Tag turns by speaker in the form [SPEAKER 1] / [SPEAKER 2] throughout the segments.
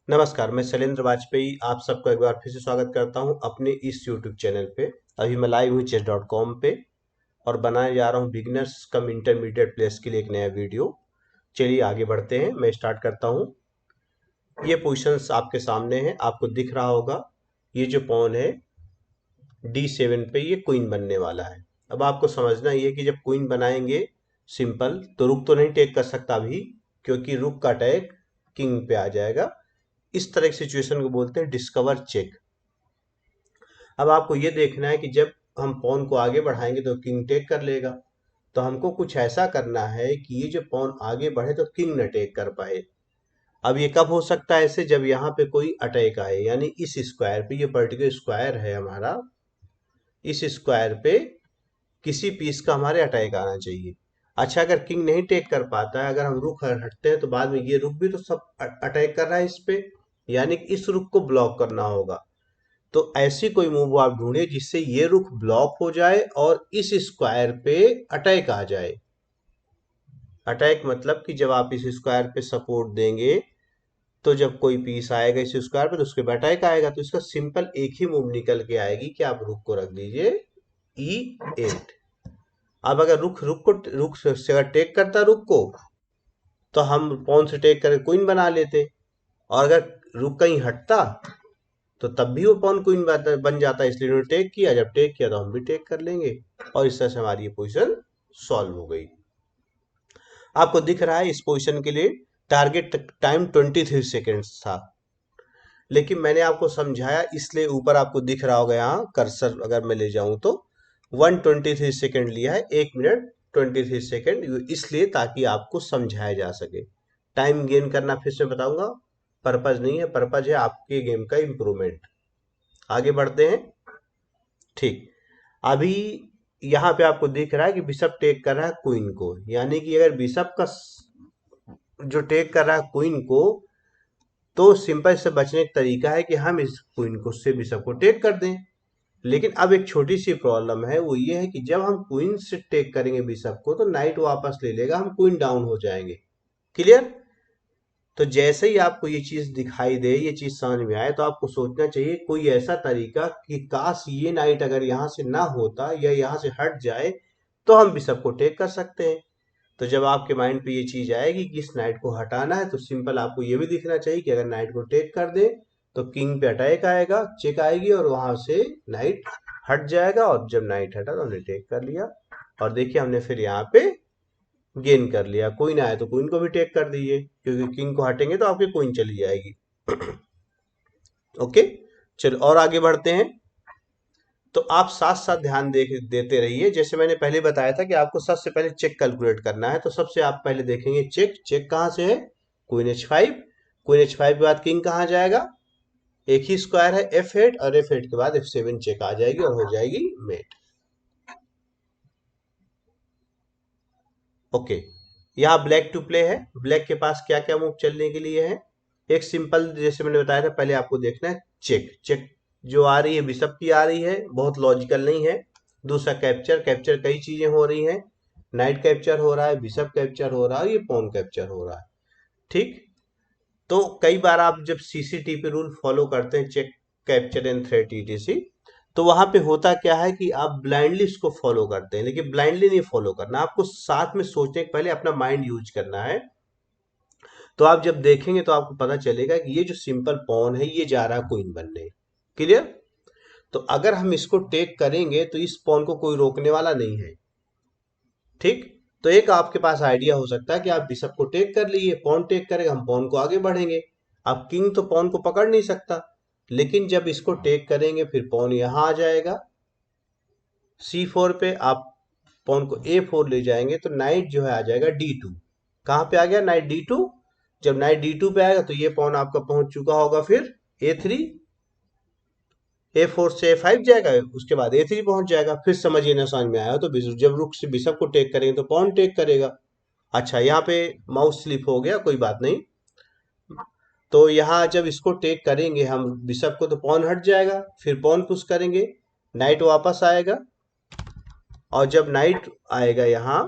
[SPEAKER 1] नमस्कार, मैं शैलेंद्र वाजपेयी आप सबका एक बार फिर से स्वागत करता हूं अपने इस यूट्यूब चैनल पे। अभी मैं लाइव हूं chess.com पे और बनाने जा रहा हूं बिगिनर्स कम इंटरमीडिएट प्लेयर्स के लिए एक नया वीडियो। चलिए आगे बढ़ते हैं, मैं स्टार्ट करता हूं। ये पोजीशंस आपके सामने हैं, आपको दिख रहा होगा। ये जो पॉन है D7 पे ये क्वीन बनने वाला है। अब आपको समझना ये कि जब क्वीन बनाएंगे सिंपल तो रुक तो नहीं टेक कर सकता अभी, क्योंकि रुक का अटैक किंग पे आ जाएगा। इस तरह की सिचुएशन को बोलते हैं डिस्कवर चेक। अब आपको ये देखना है कि जब हम पॉन को आगे बढ़ाएंगे तो किंग टेक कर लेगा, तो हमको कुछ ऐसा करना है कि ये जो पॉन आगे बढ़े तो किंग न टेक कर पाए। अब ये कब हो सकता है ऐसे, जब यहाँ पे कोई अटैक आए, यानी इस स्क्वायर पे, ये पर्टिकुलर स्क्वायर है हमारा, इस स्क्वायर पे किसी पीस का हमारे अटैक आना चाहिए। अच्छा, अगर किंग नहीं टेक कर पाता है, अगर हम रुक हटते हैं तो बाद में ये रुक भी तो सब अटैक कर रहा है इस पे, यानी कि इस रुक को ब्लॉक करना होगा। तो ऐसी कोई मूव आप ढूंढिए जिससे ये रुख ब्लॉक हो जाए और इस स्क्वायर पे अटैक आ जाए। अटैक मतलब कि जब आप इस स्क्वायर पे सपोर्ट देंगे तो जब कोई पीस आएगा इस स्क्वायर पे तो उसके पे अटैक आएगा, तो इसका सिंपल एक ही मूव निकल के आएगी कि आप रुख को रख दीजिए E8। अब अगर रुख से अगर टेक करता रुख को तो हम पॉन से टेक करके क्वीन बना लेते, और अगर रुख कहीं हटता तो तब भी वो पॉन क्वीन बन जाता है। इसलिए उन्होंने टेक किया, जब टेक किया तो हम भी टेक कर लेंगे और इस तरह से हमारी ये पोजीशन सॉल्व हो गई। आपको दिख रहा है इस पोजीशन के लिए टारगेट टाइम 23 सेकेंड्स था, लेकिन मैंने आपको समझाया इसलिए ऊपर आपको दिख रहा होगा, यहाँ कर्सर अगर मैं ले जाऊं तो 123 सेकेंड लिया है, 1 मिनट 23 सेकेंड, इसलिए ताकि आपको समझाया जा सके। टाइम गेन करना फिर से बताऊंगा, पर्पज नहीं है, पर्पज है आपके गेम का इम्प्रूवमेंट। आगे बढ़ते हैं। ठीक, अभी यहाँ पे आपको दिख रहा है कि बिशप टेक कर रहा है क्वीन को, यानी कि अगर बिशप का जो टेक कर रहा है क्वीन को, तो सिंपल से बचने का तरीका है कि हम इस क्वीन को से बिशप को टेक कर दें। लेकिन अब एक छोटी सी प्रॉब्लम है, वो ये है कि जब हम क्वीन से टेक करेंगे बिशप को तो नाइट वापस ले लेगा, हम क्वीन डाउन हो जाएंगे। क्लियर? तो जैसे ही आपको ये चीज दिखाई दे, ये चीज समझ में आए, तो आपको सोचना चाहिए कोई ऐसा तरीका कि काश ये नाइट अगर यहाँ से ना होता या यहाँ से हट जाए तो हम भी सबको टेक कर सकते हैं। तो जब आपके माइंड पे ये चीज आएगी कि इस नाइट को हटाना है, तो सिंपल आपको ये भी दिखना चाहिए कि अगर नाइट को टेक कर दे तो किंग पे अटैक आएगा, चेक आएगी और वहां से नाइट हट जाएगा, और जब नाइट हटा तो हमने टेक कर लिया। और देखिए हमने फिर यहाँ पे गेन कर लिया। क्वीन आए तो क्वीन को भी टेक कर दीजिए, क्योंकि किंग को हटेंगे तो आपकी क्वीन चली जाएगी। ओके, चलो और आगे बढ़ते हैं। तो आप साथ साथ ध्यान देते रहिए। जैसे मैंने पहले बताया था कि आपको सबसे पहले चेक कैलकुलेट करना है, तो सबसे आप पहले देखेंगे चेक। चेक कहाँ से है? Queen H5। क्वीन H5 के बाद किंग कहाँ जाएगा? एक ही स्क्वायर है F8, और F8 के बाद F7 चेक आ जाएगी और हो जाएगी मेट। ओके, यहाँ ब्लैक टू प्ले है। ब्लैक के पास क्या क्या मूव चलने के लिए है? एक सिंपल, जैसे मैंने बताया था, पहले आपको देखना है चेक। चेक जो आ रही है बिशप की आ रही है, बहुत लॉजिकल नहीं है। दूसरा कैप्चर, कैप्चर कई चीजें हो रही हैं, नाइट कैप्चर हो रहा है, बिशप कैप्चर हो रहा है, ये पॉन कैप्चर हो रहा है। ठीक, तो कई बार आप जब सीसीटीपी रूल फॉलो करते हैं, check capture and threat ETC, तो वहां पे होता क्या है कि आप ब्लाइंडली इसको फॉलो करते हैं, लेकिन ब्लाइंडली नहीं फॉलो करना, आपको साथ में सोचने के पहले अपना माइंड यूज करना है। तो आप जब देखेंगे तो आपको पता चलेगा कि ये जो सिंपल पॉन है ये जा रहा है क्वीन बनने। क्लियर? तो अगर हम इसको टेक करेंगे तो इस पॉन को कोई रोकने वाला नहीं है। ठीक, तो एक आपके पास आइडिया हो सकता है कि आप बिशप को टेक कर लीजिए, पॉन टेक करेगा, हम पॉन को आगे बढ़ेंगे। अब किंग तो पॉन को पकड़ नहीं सकता, लेकिन जब इसको टेक करेंगे फिर पॉन यहां आ जाएगा C4 पे, आप पॉन को A4 ले जाएंगे तो नाइट जो है आ जाएगा D2। कहां पे आ गया? Night D2। जब नाइट D2 पे आएगा तो ये पॉन आपका पहुंच चुका होगा फिर A3, A4 से A5 जाएगा, उसके बाद A3 पहुंच जाएगा। फिर समझिए ना, समझ में आया? तो जब रुक से बिशप को टेक करेंगे तो पॉन टेक करेगा। अच्छा, यहाँ पे माउस स्लिप हो गया, कोई बात नहीं। तो यहाँ जब इसको टेक करेंगे हम बिशप को तो पॉन हट जाएगा, फिर पॉन पुश करेंगे, नाइट वापस आएगा, और जब नाइट आएगा यहाँ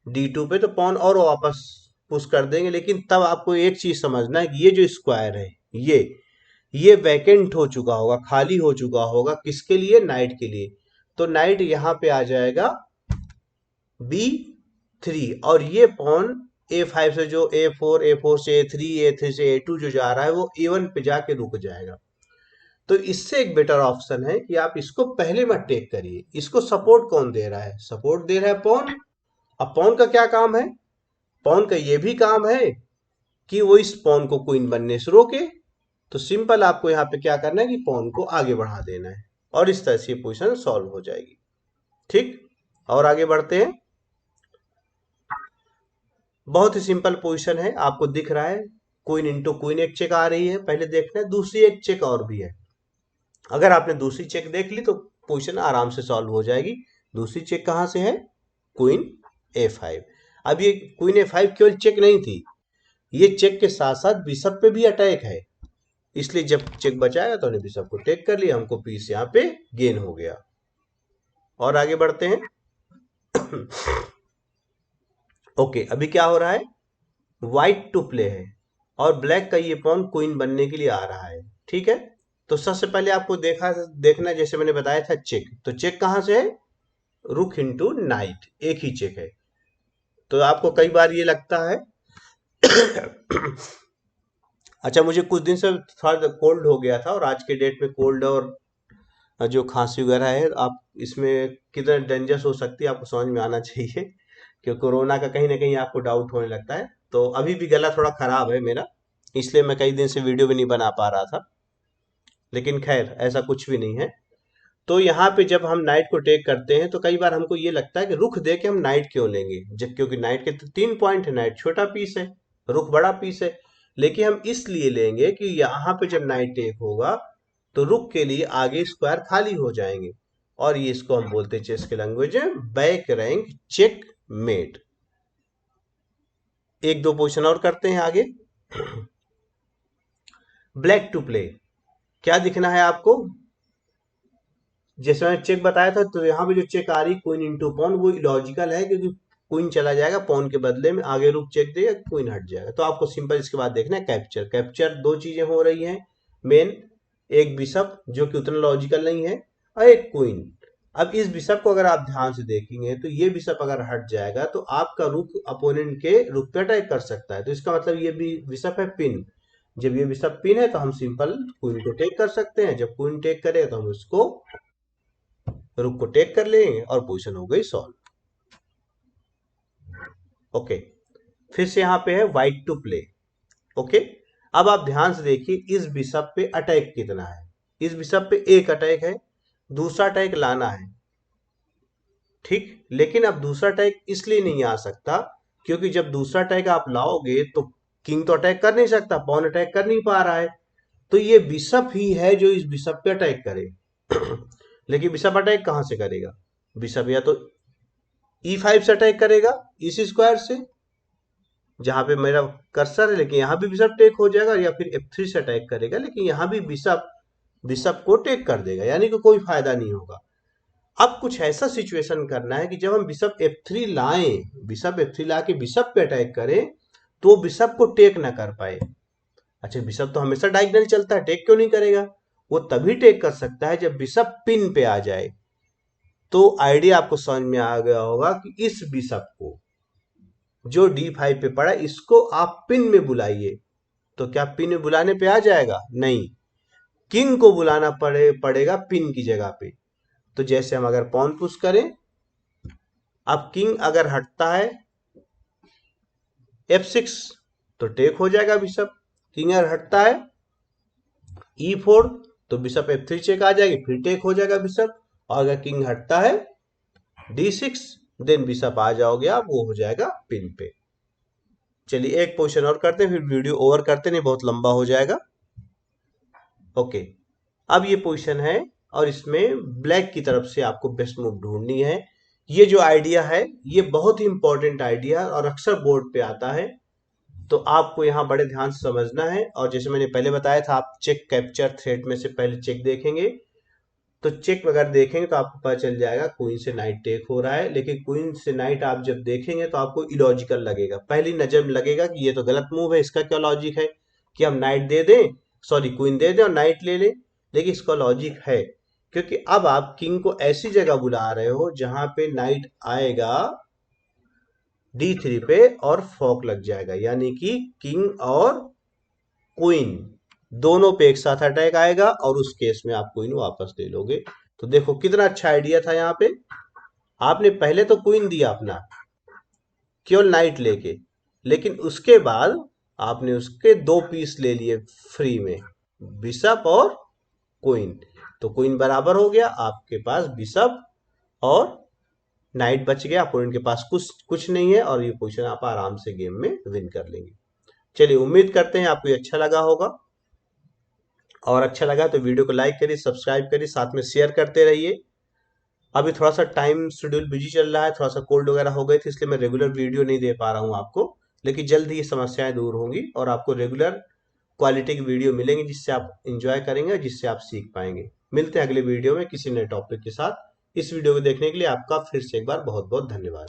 [SPEAKER 1] D2 पे तो पॉन और वापस पुश कर देंगे। लेकिन तब आपको एक चीज समझना है कि ये जो स्क्वायर है ये ये वैकेंट हो चुका होगा, खाली हो चुका होगा, किसके लिए? नाइट के लिए। तो नाइट यहाँ पे आ जाएगा B3, और ये पॉन A5 से जो A4 से A3, A3 से A2 जो जा रहा है वो A1 पे जाके रुक जाएगा। तो इससे एक बेटर ऑप्शन है कि आप इसको पहले मत टेक करिए। इसको सपोर्ट कौन दे रहा है? सपोर्ट दे रहा है पॉन। अब पॉन का क्या काम है? पॉन का ये भी काम है कि वो इस पॉन को क्वीन बनने से रोके। तो सिंपल आपको यहाँ पे क्या करना है कि पॉन को आगे बढ़ा देना है, और इस तरह से ये पोजीशन सॉल्व हो जाएगी। ठीक, और आगे बढ़ते हैं। बहुत ही सिंपल पोजीशन है, आपको दिख रहा है क्वीन इंटू क्वीन एक चेक आ रही है। पहले देखना है दूसरी एक चेक और भी है। अगर आपने दूसरी चेक देख ली तो पोजीशन आराम से सॉल्व हो जाएगी। दूसरी चेक कहाँ से है? Queen A5। अब ये क्वीन A5 केवल चेक नहीं थी, ये चेक के साथ साथ बिशप पे भी अटैक है, इसलिए जब चेक बचाएगा तो हमने बिशप को टेक कर लिया, हमको पीस यहाँ पे गेन हो गया। और आगे बढ़ते हैं। ओके, अभी क्या हो रहा है? व्हाइट टू प्ले है, और ब्लैक का ये पॉन क्वीन बनने के लिए आ रहा है। ठीक है, तो सबसे पहले आपको देखना है, जैसे मैंने बताया था चेक। तो चेक कहाँ से है? रुक इंटू नाइट, एक ही चेक है। तो आपको कई बार ये लगता है अच्छा, मुझे कुछ दिन से थोड़ा कोल्ड हो गया था, और आज के डेट में कोल्ड और जो खांसी वगैरह है, आप इसमें कितना डेंजरस हो सकती है आपको समझ में आना चाहिए, कि कोरोना का कहीं ना कहीं आपको डाउट होने लगता है। तो अभी भी गला थोड़ा खराब है मेरा, इसलिए मैं कई दिन से वीडियो भी नहीं बना पा रहा था, लेकिन खैर ऐसा कुछ भी नहीं है। तो यहाँ पे जब हम नाइट को टेक करते हैं तो कई बार हमको ये लगता है कि रुख दे के हम नाइट क्यों लेंगे, जब क्योंकि नाइट के तो 3 पॉइंट है, नाइट छोटा पीस है, रुख बड़ा पीस है। लेकिन हम इसलिए लेंगे कि यहाँ पे जब नाइट टेक होगा तो रुख के लिए आगे स्क्वायर खाली हो जाएंगे, और ये इसको हम बोलते हैं चेस के लैंग्वेज में बैक रैंक चेक मेट। एक दो पोजिशन और करते हैं आगे। ब्लैक टू प्ले, क्या दिखना है आपको? जैसे मैंने चेक बताया था, तो यहाँ पे जो चेक आ रही क्वीन इंटू पॉन, वो लॉजिकल है, क्योंकि क्वीन चला जाएगा, पॉन के बदले में आगे रुक चेक देगा, क्वीन हट जाएगा। तो आपको सिंपल इसके बाद देखना है कैप्चर। कैप्चर दो चीजें हो रही हैं मेन, एक बिशप जो कि उतना लॉजिकल नहीं है, और एक क्वीन। अब इस बिशप को अगर आप ध्यान से देखेंगे तो ये बिशप अगर हट जाएगा तो आपका रुक अपोनेंट के रुक पे अटैक कर सकता है। तो इसका मतलब ये भी बिशप है पिन। जब ये बिशप पिन है तो हम सिंपल क्वीन को टेक कर सकते हैं। जब क्वीन टेक करेगा तो हम उसको रुक को टेक कर लेंगे, और पोजीशन हो गई सॉल्व। ओके, फिर से यहाँ पे है व्हाइट टू प्ले। ओके, अब आप ध्यान से देखिए इस बिशप पे अटैक कितना है। इस बिशप पे एक अटैक है, दूसरा अटैक लाना है। ठीक, लेकिन अब दूसरा अटैक इसलिए नहीं आ सकता क्योंकि जब दूसरा अटैक आप लाओगे तो किंग तो अटैक कर नहीं सकता, पॉन अटैक कर नहीं पा रहा है। तो ये बिशप ही है जो इस बिशप पे अटैक करे। लेकिन बिशप अटैक कहां से करेगा? बिशप या तो E5 से अटैक करेगा, इस स्क्वायर से जहां पे मेरा कर्सर है, लेकिन यहां भी बिशप टेक हो जाएगा, या फिर F3 से अटैक करेगा, लेकिन यहां भी बिशप बिशप को टेक कर देगा, यानी कि कोई फायदा नहीं होगा। अब कुछ ऐसा सिचुएशन करना है कि जब हम बिशप F3 लाएं, बिशप F3 ला के बिशप पे अटैक करें, तो बिशप को टेक ना कर पाए। अच्छा, बिशप तो हमेशा डायगोनल चलता है, टेक क्यों नहीं करेगा? वो तभी टेक कर सकता है जब बिशप पिन पे आ जाए। तो आइडिया आपको समझ में आ गया होगा कि इस बिशप को जो D5 पे पड़ा, इसको आप पिन में बुलाइए। तो क्या पिन में बुलाने पे आ जाएगा? नहीं, किंग को बुलाना पड़ेगा पिन की जगह पे। तो जैसे हम अगर पॉन पुश करें, अब किंग अगर हटता है F6 तो टेक हो जाएगा बिशप। किंग अगर हटता है E4 तो बिशप F3 चेक आ जाएगी, फिर टेक हो जाएगा बिशप। और अगर किंग हटता है D6, देन बिशप आ जाओगे आप, वो हो जाएगा पिन पे। चलिए एक पोजीशन और करते हैं, फिर वीडियो ओवर करते नहीं, बहुत लंबा हो जाएगा। ओके, अब ये पोजीशन है, और इसमें ब्लैक की तरफ से आपको बेस्ट मूव ढूंढनी है। ये जो आइडिया है ये बहुत ही इंपॉर्टेंट आइडिया, और अक्सर बोर्ड पे आता है, तो आपको यहाँ बड़े ध्यान से समझना है। और जैसे मैंने पहले बताया था, आप चेक कैप्चर थ्रेट में से पहले चेक देखेंगे, तो चेक अगर देखेंगे तो आपको पता चल जाएगा क्वीन से नाइट टेक हो रहा है। लेकिन क्वीन से नाइट आप जब देखेंगे तो आपको इलॉजिकल लगेगा, पहली नजर में लगेगा कि ये तो गलत मूव है, इसका क्या लॉजिक है कि हम नाइट दे दें सॉरी क्वीन दे दे और नाइट ले ले। लेकिन इसका लॉजिक है, क्योंकि अब आप किंग को ऐसी जगह बुला रहे हो जहां पे नाइट आएगा D3 पे और फॉक लग जाएगा, यानी कि किंग और क्वीन दोनों पे एक साथ अटैक आएगा और उस केस में आप क्वीन वापस ले लोगे। तो देखो कितना अच्छा आइडिया था यहाँ पे। आपने पहले तो क्वीन दिया अपना केवल नाइट लेके, लेकिन उसके बाद आपने उसके दो पीस ले लिए फ्री में, बिशप और क्वीन। तो क्वीन बराबर हो गया, आपके पास बिशप और नाइट बच गया, अपोनेंट के पास कुछ कुछ नहीं है, और ये पोजीशन आप आराम से गेम में विन कर लेंगे। चलिए उम्मीद करते हैं आपको ये अच्छा लगा होगा, और अच्छा लगा तो वीडियो को लाइक करिए, सब्सक्राइब करिए, साथ में शेयर करते रहिए। अभी थोड़ा सा टाइम शेड्यूल बिजी चल रहा है, थोड़ा सा कोल्ड वगैरह हो गई थी, इसलिए मैं रेगुलर वीडियो नहीं दे पा रहा हूँ आपको। लेकिन जल्द ही ये समस्याएं दूर होंगी और आपको रेगुलर क्वालिटी की वीडियो मिलेंगी, जिससे आप इंजॉय करेंगे, जिससे आप सीख पाएंगे। मिलते हैं अगले वीडियो में किसी नए टॉपिक के साथ। इस वीडियो को देखने के लिए आपका फिर से एक बार बहुत बहुत धन्यवाद।